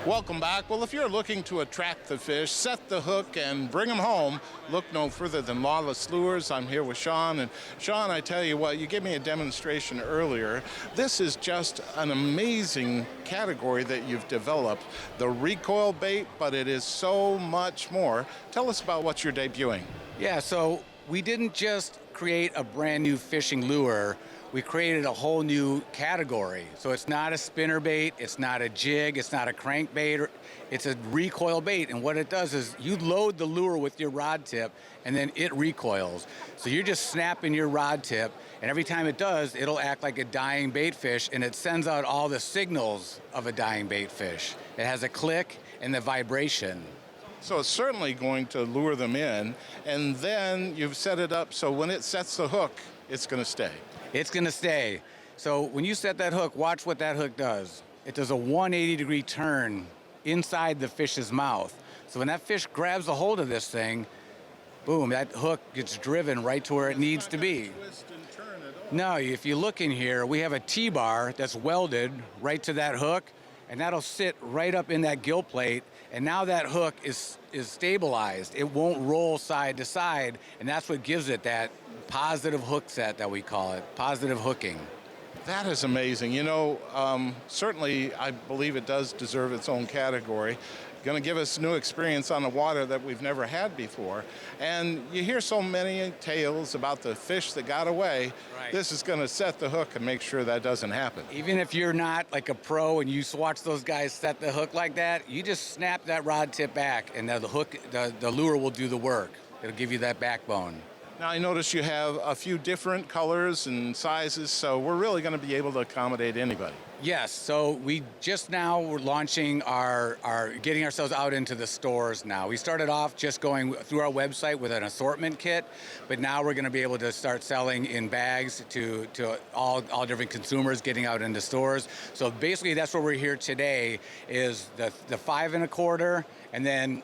Welcome back. Well, if you're looking to attract the fish, set the hook, and bring them home, look no further than Lawless Lures. I'm here with Sean. And Sean, I tell you what, you gave me a demonstration earlier. This is just an amazing category that you've developed, the Recoil Bait, but it is so much more. Tell us about what you're debuting. Yeah, so we didn't just create a brand new fishing lure. We created a whole new category. So it's not a spinner bait, it's not a jig, it's not a crankbait, it's a recoil bait. And what it does is you load the lure with your rod tip and then it recoils. So you're just snapping your rod tip, and every time it does, it'll act like a dying bait fish, and it sends out all the signals of a dying bait fish. It has a click and the vibration. So it's certainly going to lure them in, and then you've set it up so when it sets the hook, it's going to stay. It's going to stay. So when you set that hook, watch what that hook does. It does a 180-degree turn inside the fish's mouth. So when that fish grabs a hold of this thing, boom, that hook gets driven right to where it needs to be. Twist and turn at all. No, if you look in here, we have a T-bar that's welded right to that hook, and that'll sit right up in that gill plate, and now that hook is stabilized. It won't roll side to side, and that's what gives it that positive hook set that we call it, positive hooking. That is amazing. You know, certainly I believe it does deserve its own category. Going to give us new experience on the water that we've never had before. And you hear so many tales about the fish that got away. Right. This is going to set the hook and make sure that doesn't happen. Even if you're not like a pro and you watch those guys set the hook like that, you just snap that rod tip back and the hook, the lure will do the work. It'll give you that backbone. Now, I notice you have a few different colors and sizes, so we're really going to be able to accommodate anybody. Yes, so we just now we're launching our getting ourselves out into the stores now. We started off just going through our website with an assortment kit, but now we're going to be able to start selling in bags to all different consumers, getting out into stores. So basically that's where we're here today is the 5 1/4, and then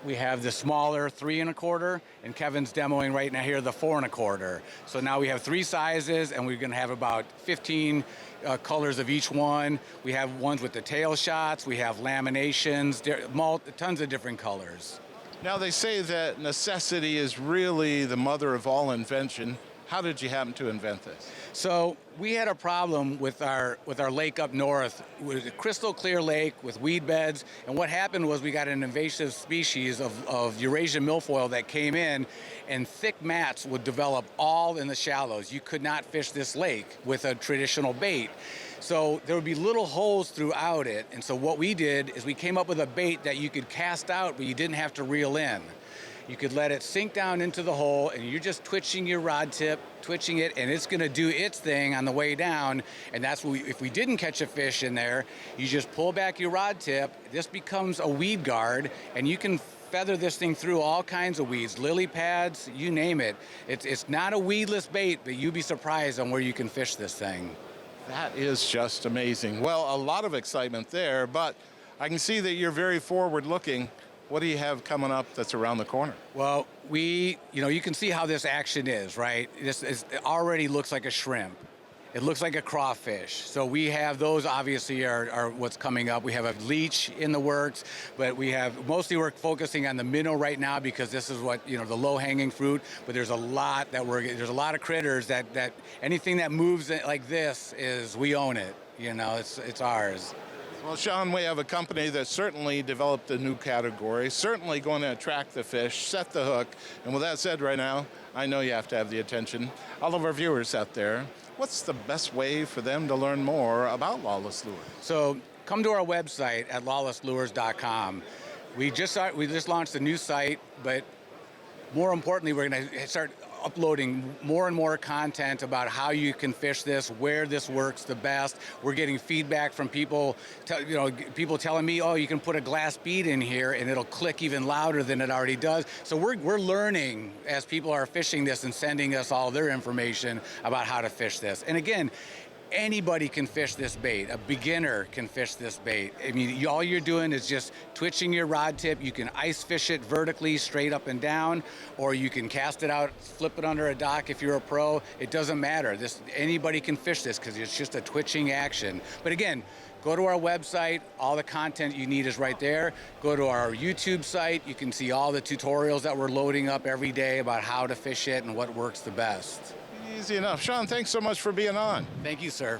we have the smaller 3 1/4, and Kevin's demoing right now here the 4 1/4. So now we have 3 sizes, and we're going to have about 15 colors of each one. We have ones with the tail shots, we have laminations, tons of different colors. Now, they say that necessity is really the mother of all invention. How did you happen to invent this? So we had a problem with our lake up north. It was a crystal clear lake with weed beds, and what happened was we got an invasive species of Eurasian milfoil that came in, and thick mats would develop all in the shallows. You could not fish this lake with a traditional bait. So there would be little holes throughout it, and so what we did is we came up with a bait that you could cast out, but you didn't have to reel in. You could let it sink down into the hole, and you're just twitching your rod tip, twitching it, and it's going to do its thing on the way down. And that's what if we didn't catch a fish in there, you just pull back your rod tip. This becomes a weed guard, and you can feather this thing through all kinds of weeds, lily pads, you name it. It's not a weedless bait, but you'd be surprised on where you can fish this thing. That is just amazing. Well, a lot of excitement there, but I can see that you're very forward-looking. What do you have coming up that's around the corner? Well, you can see how this action is, right? It already looks like a shrimp. It looks like a crawfish. So we have those obviously are what's coming up. We have a leech in the works, but mostly we're focusing on the minnow right now because this is what, the low-hanging fruit, but there's a lot of critters that anything that moves like this we own it. It's ours. Well, Sean, we have a company that certainly developed a new category, certainly going to attract the fish, set the hook. And with that said right now, I know you have to have the attention. All of our viewers out there, what's the best way for them to learn more about Lawless Lures? So come to our website at lawlesslures.com. We just launched a new site, but more importantly, we're going to start uploading more and more content about how you can fish this, where this works the best. We're getting feedback from people telling me, oh, you can put a glass bead in here and it'll click even louder than it already does. So we're learning as people are fishing this and sending us all their information about how to fish this. And again, anybody can fish this bait. A beginner can fish this bait. I mean, all you're doing is just twitching your rod tip. You can ice fish it vertically, straight up and down, or you can cast it out, flip it under a dock if you're a pro. It doesn't matter. Anybody can fish this because it's just a twitching action. But again, Go to our website. All the content you need is right there. Go to our YouTube site. You can see all the tutorials that we're loading up every day about how to fish it and what works the best. Easy enough. Sean, thanks so much for being on. Thank you, sir.